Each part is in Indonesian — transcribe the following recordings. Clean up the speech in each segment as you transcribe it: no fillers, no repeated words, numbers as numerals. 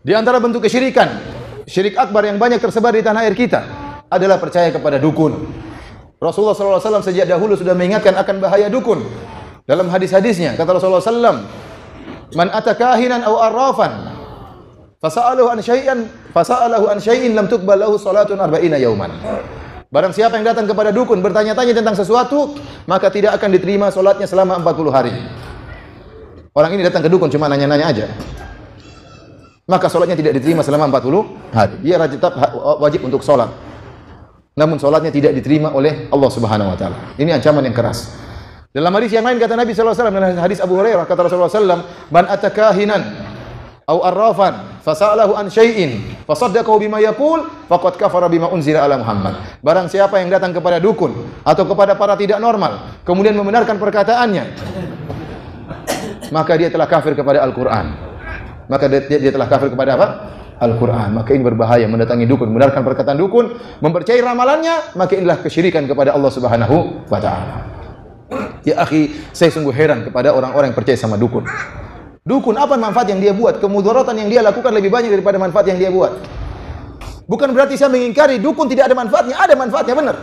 Di antara bentuk kesyirikan, syirik akbar yang banyak tersebar di tanah air kita adalah percaya kepada dukun. Rasulullah SAW sejak dahulu sudah mengingatkan akan bahaya dukun. Dalam hadis-hadisnya kata Rasulullah SAW, "Man ata kahinan aw arrafan fasa'alahu an syai'in lam tuqbal lahu salatun 40 yauman." Barang siapa yang datang kepada dukun bertanya-tanya tentang sesuatu, maka tidak akan diterima salatnya selama 40 hari. Orang ini datang ke dukun cuma nanya-nanya aja, maka salatnya tidak diterima selama 40 hari. Dia tetap wajib untuk salat, namun salatnya tidak diterima oleh Allah Subhanahu wa taala. Ini ancaman yang keras. Dalam hadis yang lain kata Nabi sallallahu alaihi wasallam, dalam hadis Abu Hurairah kata Rasulullah sallallahu alaihi wasallam, "Man atakahinan aw arrafan fasa'alahu an syai'in fasaddaqahu bima yaqul faqad kafara bima unzila ala Muhammad." Barang siapa yang datang kepada dukun atau kepada para tidak normal kemudian membenarkan perkataannya, maka dia telah kafir kepada Al-Qur'an. Maka dia telah kafir kepada apa? Al-Quran. Maka ini berbahaya, mendatangi dukun, membenarkan perkataan dukun, mempercayai ramalannya, maka inilah kesyirikan kepada Allah Subhanahu wa taala. Ya akhi, saya sungguh heran kepada orang-orang yang percaya sama dukun. Dukun apa manfaat yang dia buat? Kemudaratan yang dia lakukan lebih banyak daripada manfaat yang dia buat. Bukan berarti saya mengingkari dukun tidak ada manfaatnya, ada manfaatnya benar.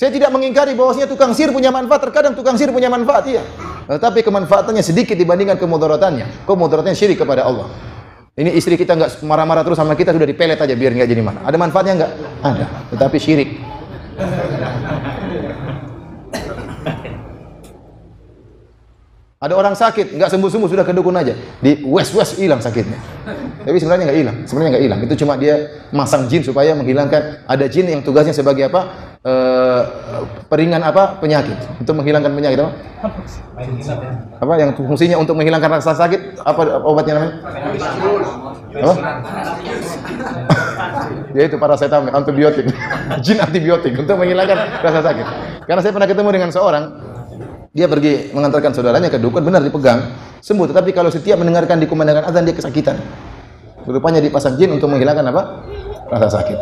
Saya tidak mengingkari bahwasanya tukang sihir punya manfaat, terkadang tukang sihir punya manfaat, iya. Tetapi kemanfaatannya sedikit dibandingkan kemudaratannya. Kemudaratannya syirik kepada Allah. Ini istri kita enggak marah-marah terus sama kita, sudah dipelet aja biar enggak jadi marah. Ada manfaatnya enggak? Ada, tetapi syirik. Ada orang sakit, enggak sembuh-sembuh sudah ke dukun aja. Di wes-wes hilang sakitnya. Tapi sebenarnya enggak hilang. Sebenarnya enggak hilang. Itu cuma dia masang jin supaya menghilangkan. Ada jin yang tugasnya sebagai apa? Peringan apa? Penyakit. Untuk menghilangkan penyakit apa? Apa yang fungsinya untuk menghilangkan rasa sakit? Apa obatnya namanya? Apa? Yaitu paracetamol, antibiotik. Jin antibiotik untuk menghilangkan rasa sakit. Karena saya pernah ketemu dengan seorang, dia pergi mengantarkan saudaranya ke dukun, benar dipegang, sembuh. Tetapi kalau setiap mendengarkan dikumandangkan azan dia kesakitan. Rupanya dipasang jin untuk menghilangkan apa? Rasa sakit.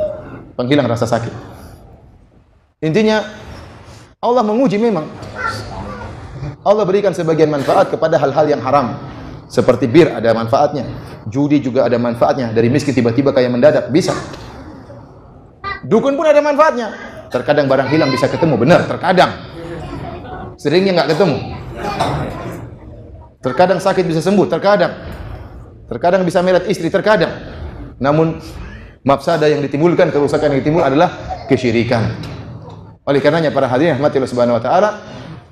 Penghilang rasa sakit. Intinya Allah menguji memang. Allah berikan sebagian manfaat kepada hal-hal yang haram. Seperti bir ada manfaatnya. Judi juga ada manfaatnya. Dari miskin tiba-tiba kaya mendadak, bisa. Dukun pun ada manfaatnya. Terkadang barang hilang bisa ketemu, benar, terkadang. Seringnya enggak ketemu. Terkadang sakit bisa sembuh, terkadang. Terkadang bisa melihat istri, terkadang. Namun mafsadah yang ditimbulkan, kerusakan yang ditimbul adalah kesyirikan. Oleh karenanya para hadirin rahmati Allah Subhanahu wa taala,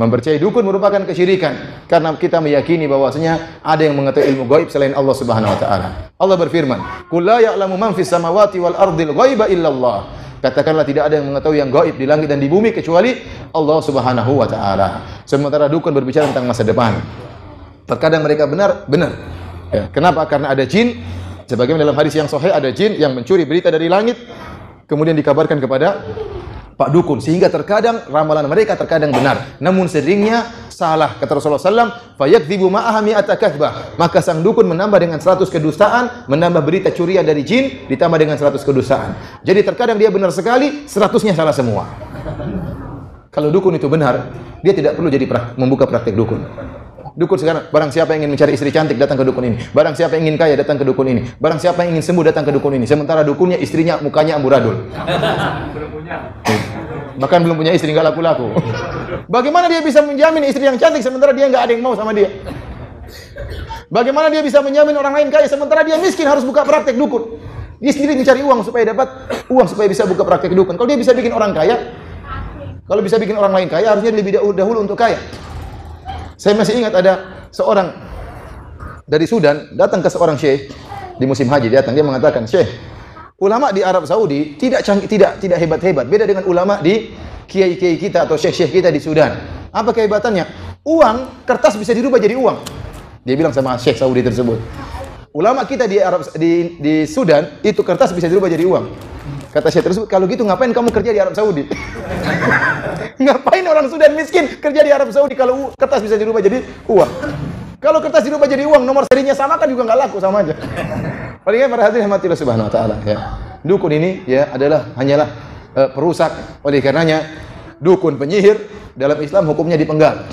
mempercayai dukun merupakan kesyirikan karena kita meyakini bahwasanya ada yang mengetahui ilmu gaib selain Allah Subhanahu wa taala. Allah berfirman, "Qul la ya'lamu man fis samawati wal ardil ghaiba illallah." Katakanlah tidak ada yang mengetahui yang gaib di langit dan di bumi kecuali Allah Subhanahu wa taala. Sementara dukun berbicara tentang masa depan. Terkadang mereka benar. Ya, kenapa? Karena ada jin. Sebagaimana dalam hadis yang sahih, ada jin yang mencuri berita dari langit kemudian dikabarkan kepada Pak Dukun, sehingga terkadang ramalan mereka terkadang benar, namun seringnya salah. Kata Rasulullah SAW, "Fayakdzibu ma'aha mi'ata katsbah." Maka sang dukun menambah dengan 100 kedustaan, menambah berita curian dari jin ditambah dengan 100 kedustaan. Jadi terkadang dia benar sekali, 100-nya salah semua. Kalau dukun itu benar, dia tidak perlu jadi membuka praktek dukun. Dukun sekarang, barang siapa yang ingin mencari istri cantik datang ke dukun ini. Barang siapa yang ingin kaya datang ke dukun ini. Barang siapa yang ingin sembuh datang ke dukun ini. Sementara dukunnya istrinya mukanya amburadul. Bahkan belum punya istri, enggak laku-laku. Bagaimana dia bisa menjamin istri yang cantik sementara dia enggak ada yang mau sama dia? Bagaimana dia bisa menjamin orang lain kaya sementara dia miskin harus buka praktek dukun? Dia sendiri mencari uang supaya dapat uang supaya bisa buka praktek dukun. Kalau dia bisa bikin orang kaya, kalau bisa bikin orang lain kaya, harusnya lebih dahulu untuk kaya. Saya masih ingat ada seorang dari Sudan datang ke seorang syekh di musim haji, datang dia mengatakan, "Syekh, ulama di Arab Saudi tidak hebat-hebat, beda dengan ulama di kiai-kiai kita atau syekh-syekh kita di Sudan. Apa kehebatannya? Uang kertas bisa dirubah jadi uang." Dia bilang sama syekh Saudi tersebut. Ulama kita di Sudan itu kertas bisa dirubah jadi uang. Kata syekh tersebut, "Kalau gitu ngapain kamu kerja di Arab Saudi?" Ngapain orang Sudan miskin kerja di Arab Saudi kalau kertas bisa dirubah jadi uang? Kalau kertas dirubah jadi uang, nomor serinya sama kan juga nggak laku, sama aja. Paling para hadirin rahmatillah subhanahu wa ta'ala, ya. Dukun ini ya hanyalah perusak. Oleh karenanya dukun penyihir dalam Islam hukumnya dipenggal.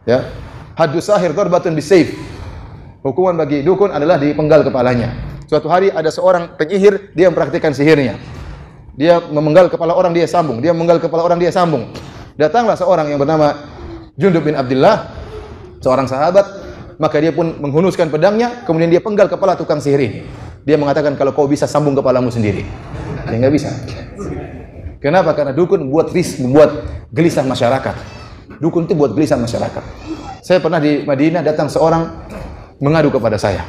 Ya. Haddus sahir darbatun bisayf. Hukuman bagi dukun adalah dipenggal kepalanya. Suatu hari ada seorang penyihir, dia mempraktikkan sihirnya. Dia memenggal kepala orang, dia sambung. Dia memenggal kepala orang, dia sambung. Datanglah seorang yang bernama Jundub bin Abdullah, seorang sahabat, maka dia pun menghunuskan pedangnya, kemudian dia penggal kepala tukang sihir ini. Dia mengatakan, kalau kau bisa sambung kepalamu sendiri. Dia nggak bisa. Kenapa? Karena dukun membuat gelisah masyarakat. Dukun itu buat gelisah masyarakat. Saya pernah di Madinah, datang seorang mengadu kepada saya.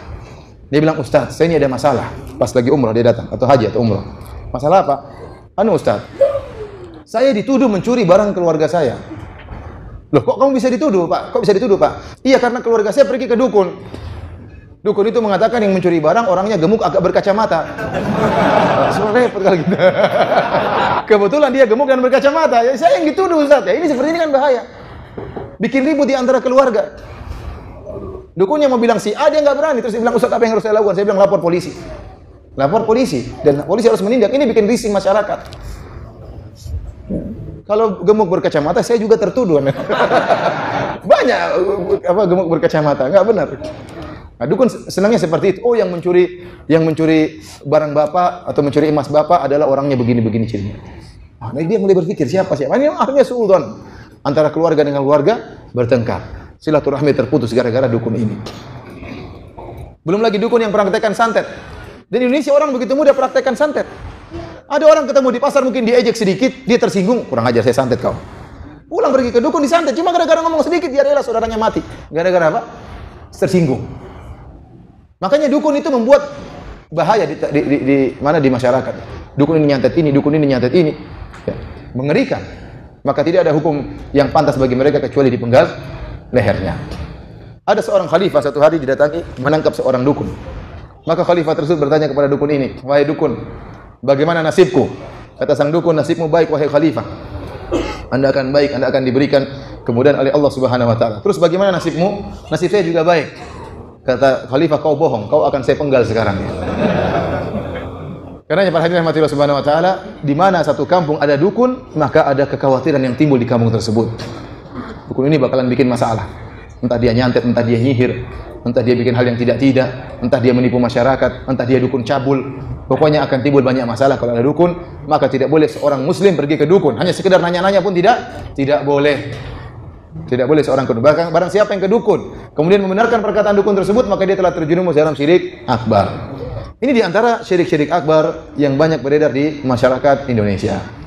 Dia bilang, Ustaz, saya ini ada masalah. Pas lagi umrah dia datang, atau haji atau umrah. Masalah apa? Ustaz, saya dituduh mencuri barang keluarga saya. Loh, kok kamu bisa dituduh, Pak? Kok bisa dituduh, Pak? Iya, karena keluarga saya pergi ke dukun. Dukun itu mengatakan yang mencuri barang orangnya gemuk, agak berkacamata. Sebenarnya repot kalau gitu. Kebetulan dia gemuk dan berkacamata. Ya, saya yang dituduh, Ustaz. Ya, ini seperti ini kan bahaya. Bikin ribut di antara keluarga. Dukunnya mau bilang si A, dia nggak berani. Terus dia bilang, Ustaz, apa yang harus saya lakukan? Saya bilang, lapor polisi. Lapor polisi. Dan polisi harus menindak. Ini bikin rising masyarakat. Kalau gemuk berkacamata, saya juga tertuduh. Banyak gemuk berkacamata. Nggak benar. Nah, dukun senangnya seperti itu. Oh, yang mencuri barang bapak atau mencuri emas bapak adalah orangnya begini-begini cirinya. Nah, dia mulai berpikir siapa. Ini akhirnya suudzon. Antara keluarga dengan keluarga bertengkar. Silaturahmi terputus gara-gara dukun ini. Belum lagi dukun yang praktekkan santet. Di Indonesia orang begitu mudah praktekkan santet. Ada orang ketemu di pasar mungkin diejek sedikit, dia tersinggung, kurang ajar saya santet kau. Pulang pergi ke dukun disantet, cuma gara-gara ngomong sedikit dia rela saudaranya mati. Gara-gara apa? Tersinggung. Makanya dukun itu membuat bahaya di masyarakat. Dukun ini nyantet ini, dukun ini nyantet ini. Ya, mengerikan. Maka tidak ada hukum yang pantas bagi mereka kecuali dipenggal lehernya. Ada seorang khalifah satu hari didatangi menangkap seorang dukun. Maka khalifah tersebut bertanya kepada dukun ini, "Wahai dukun, bagaimana nasibku?" Kata sang dukun, "Nasibmu baik wahai khalifah. Anda akan baik, Anda akan diberikan kemudahan oleh Allah Subhanahu wa taala." "Terus bagaimana nasibmu?" "Nasib saya juga baik." Kata khalifah, "Kau bohong, kau akan saya penggal sekarang." Karena para hadirin rahmatillah Subhanahu wa taala, di mana satu kampung ada dukun, maka ada kekhawatiran yang timbul di kampung tersebut. Dukun ini bakalan bikin masalah. Entah dia nyantet, entah dia nyihir, entah dia bikin hal yang tidak-tidak, entah dia menipu masyarakat, entah dia dukun cabul. Pokoknya akan timbul banyak masalah kalau ada dukun, maka tidak boleh seorang muslim pergi ke dukun. Hanya sekedar nanya-nanya pun tidak boleh. Tidak boleh seorang ke dukun. Barang siapa yang ke dukun, kemudian membenarkan perkataan dukun tersebut, maka dia telah terjerumus dalam syirik akbar. Ini di antara syirik-syirik akbar yang banyak beredar di masyarakat Indonesia.